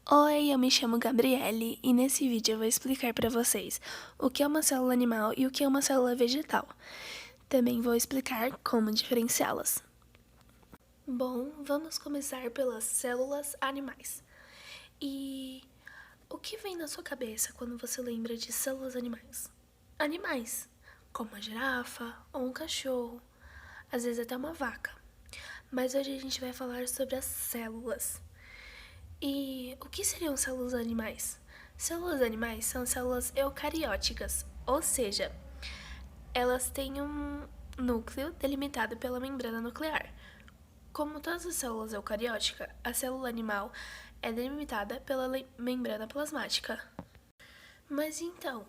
Oi, eu me chamo Gabriele e nesse vídeo eu vou explicar para vocês o que é uma célula animal e o que é uma célula vegetal. Também vou explicar como diferenciá-las. Bom, vamos começar pelas células animais. E o que vem na sua cabeça quando você lembra de células animais? Animais, como a girafa ou um cachorro, às vezes até uma vaca. Mas hoje a gente vai falar sobre as células. E o que seriam células animais? Células animais são células eucarióticas, ou seja, elas têm um núcleo delimitado pela membrana nuclear. Como todas as células eucarióticas, a célula animal é delimitada pela membrana plasmática. Mas então,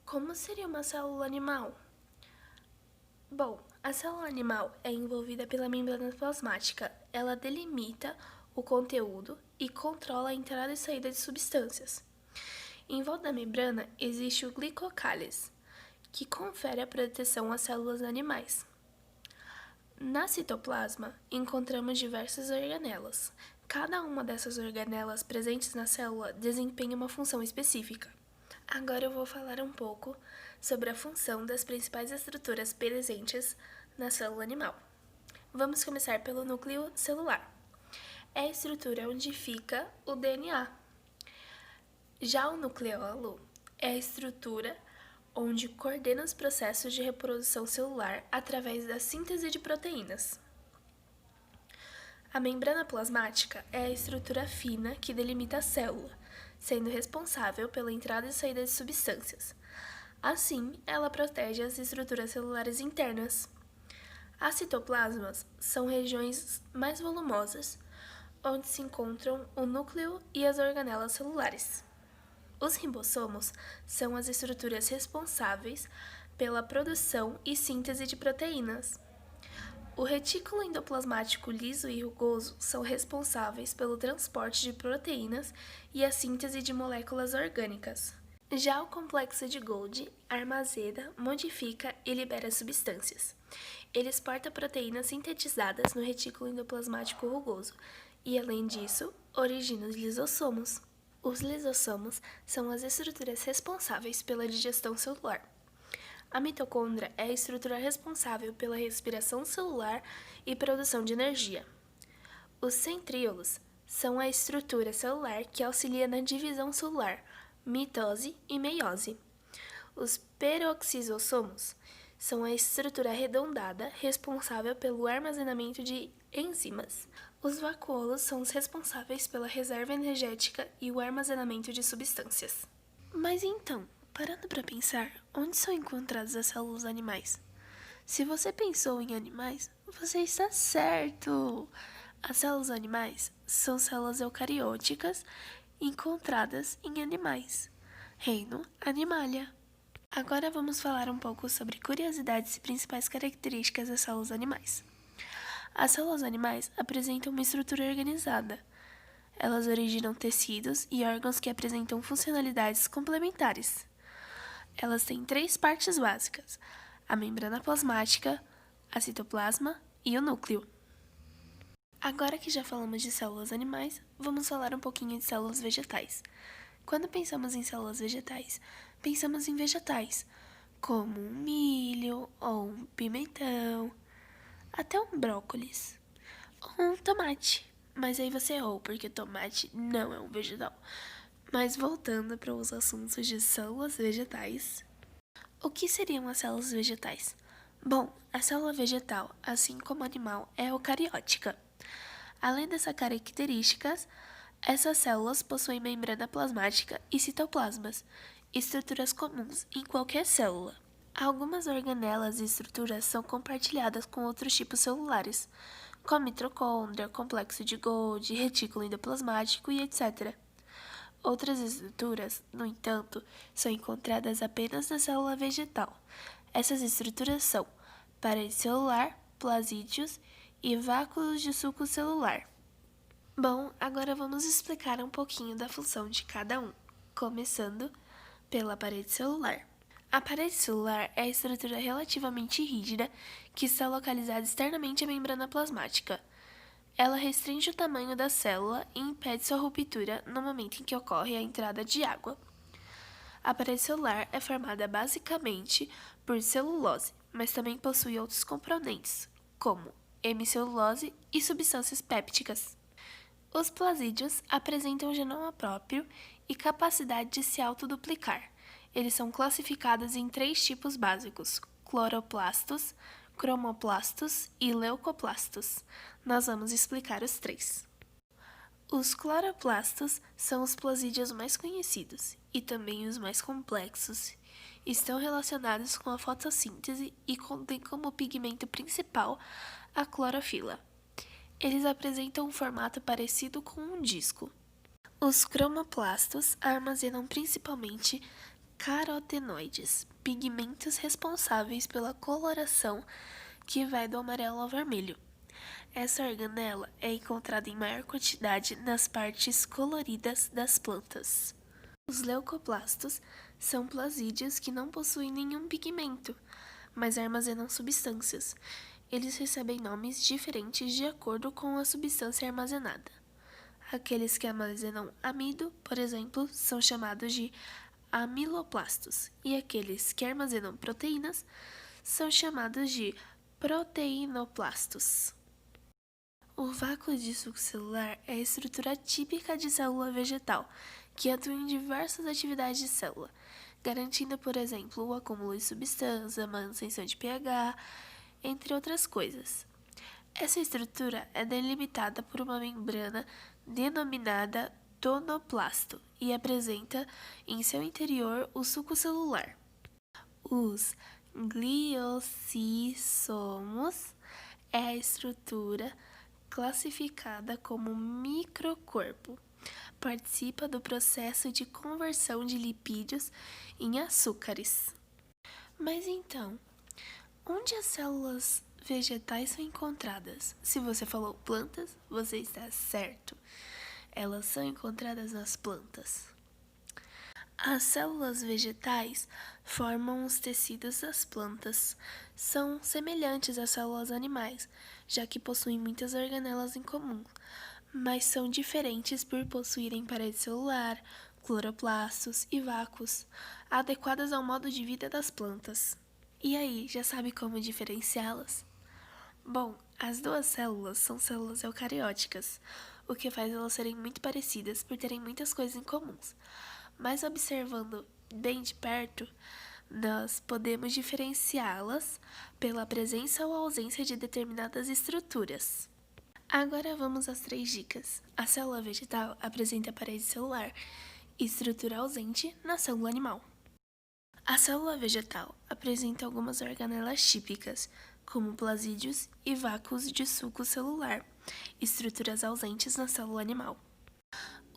como seria uma célula animal? Bom, a célula animal é envolvida pela membrana plasmática. Ela delimita o conteúdo e controla a entrada e saída de substâncias. Em volta da membrana existe o glicocálise, que confere a proteção às células animais. Na citoplasma, encontramos diversas organelas. Cada uma dessas organelas presentes na célula desempenha uma função específica. Agora eu vou falar um pouco sobre a função das principais estruturas presentes na célula animal. Vamos começar pelo núcleo celular. É a estrutura onde fica o DNA. Já o nucleolo é a estrutura onde coordena os processos de reprodução celular através da síntese de proteínas. A membrana plasmática é a estrutura fina que delimita a célula, sendo responsável pela entrada e saída de substâncias. Assim, ela protege as estruturas celulares internas. As citoplasmas são regiões mais volumosas, onde se encontram o núcleo e as organelas celulares. Os ribossomos são as estruturas responsáveis pela produção e síntese de proteínas. O retículo endoplasmático liso e rugoso são responsáveis pelo transporte de proteínas e a síntese de moléculas orgânicas. Já o complexo de Golgi armazena, modifica e libera substâncias. Ele exporta proteínas sintetizadas no retículo endoplasmático rugoso e, além disso, origina os lisossomos. Os lisossomos são as estruturas responsáveis pela digestão celular. A mitocôndria é a estrutura responsável pela respiração celular e produção de energia. Os centríolos são a estrutura celular que auxilia na divisão celular, mitose e meiose. Os peroxisossomos são a estrutura arredondada responsável pelo armazenamento de enzimas. Os vacuolos são os responsáveis pela reserva energética e o armazenamento de substâncias. Mas então, parando para pensar, onde são encontradas as células animais? Se você pensou em animais, você está certo! As células animais são células eucarióticas encontradas em animais. Reino Animalia. Agora vamos falar um pouco sobre curiosidades e principais características das células animais. As células animais apresentam uma estrutura organizada. Elas originam tecidos e órgãos que apresentam funcionalidades complementares. Elas têm 3 partes básicas: a membrana plasmática, a citoplasma e o núcleo. Agora que já falamos de células animais, vamos falar um pouquinho de células vegetais. Quando pensamos em células vegetais, pensamos em vegetais, como um milho ou um pimentão, até um brócolis ou um tomate. Mas aí você errou, porque tomate não é um vegetal. Mas voltando para os assuntos de células vegetais, o que seriam as células vegetais? Bom, a célula vegetal, assim como animal, é eucariótica. Além dessas características, essas células possuem membrana plasmática e citoplasmas, estruturas comuns em qualquer célula. Algumas organelas e estruturas são compartilhadas com outros tipos celulares, como mitocôndria, complexo de Golgi, retículo endoplasmático e etc. Outras estruturas, no entanto, são encontradas apenas na célula vegetal. Essas estruturas são parede celular, plasídeos e vácuos de suco celular. Bom, agora vamos explicar um pouquinho da função de cada um, começando pela parede celular. A parede celular é a estrutura relativamente rígida que está localizada externamente à membrana plasmática. Ela restringe o tamanho da célula e impede sua ruptura no momento em que ocorre a entrada de água. A parede celular é formada basicamente por celulose, mas também possui outros componentes, como hemicelulose e substâncias pépticas. Os plasídeos apresentam genoma próprio e capacidade de se autoduplicar. Eles são classificados em 3 tipos básicos: cloroplastos, cromoplastos e leucoplastos. Nós vamos explicar os 3. Os cloroplastos são os plasídeos mais conhecidos e também os mais complexos. Estão relacionados com a fotossíntese e contêm como pigmento principal a clorofila. Eles apresentam um formato parecido com um disco. Os cromoplastos armazenam principalmente carotenoides, pigmentos responsáveis pela coloração que vai do amarelo ao vermelho. Essa organela é encontrada em maior quantidade nas partes coloridas das plantas. Os leucoplastos são plasídeos que não possuem nenhum pigmento, mas armazenam substâncias. Eles recebem nomes diferentes de acordo com a substância armazenada. Aqueles que armazenam amido, por exemplo, são chamados de amiloplastos, e aqueles que armazenam proteínas são chamados de proteinoplastos. O vácuo de suco celular é a estrutura típica de célula vegetal, que atua em diversas atividades de célula, garantindo, por exemplo, o acúmulo de substância, manutenção de pH, entre outras coisas. Essa estrutura é delimitada por uma membrana denominada tonoplasto e apresenta em seu interior o suco celular. Os gliossoomos é a estrutura classificada como microcorpo. Participa do processo de conversão de lipídios em açúcares. Mas então, onde as células vegetais são encontradas? Se você falou plantas, você está certo. Elas são encontradas nas plantas. As células vegetais formam os tecidos das plantas. São semelhantes às células animais, já que possuem muitas organelas em comum, mas são diferentes por possuírem parede celular, cloroplastos e vácuos, adequadas ao modo de vida das plantas. E aí, já sabe como diferenciá-las? Bom, as duas células são células eucarióticas, o que faz elas serem muito parecidas por terem muitas coisas em comuns. Mas observando bem de perto, nós podemos diferenciá-las pela presença ou ausência de determinadas estruturas. Agora vamos às 3 dicas. A célula vegetal apresenta a parede celular, estrutura ausente na célula animal. A célula vegetal apresenta algumas organelas típicas, como plasídeos e vácuos de suco celular, estruturas ausentes na célula animal.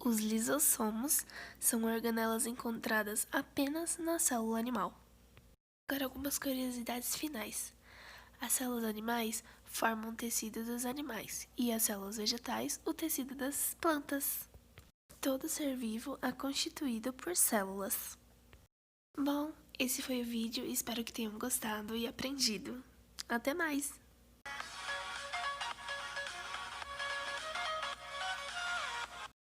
Os lisossomos são organelas encontradas apenas na célula animal. Agora algumas curiosidades finais. As células animais formam o tecido dos animais e as células vegetais o tecido das plantas. Todo ser vivo é constituído por células. Bom, esse foi o vídeo, espero que tenham gostado e aprendido. Até mais!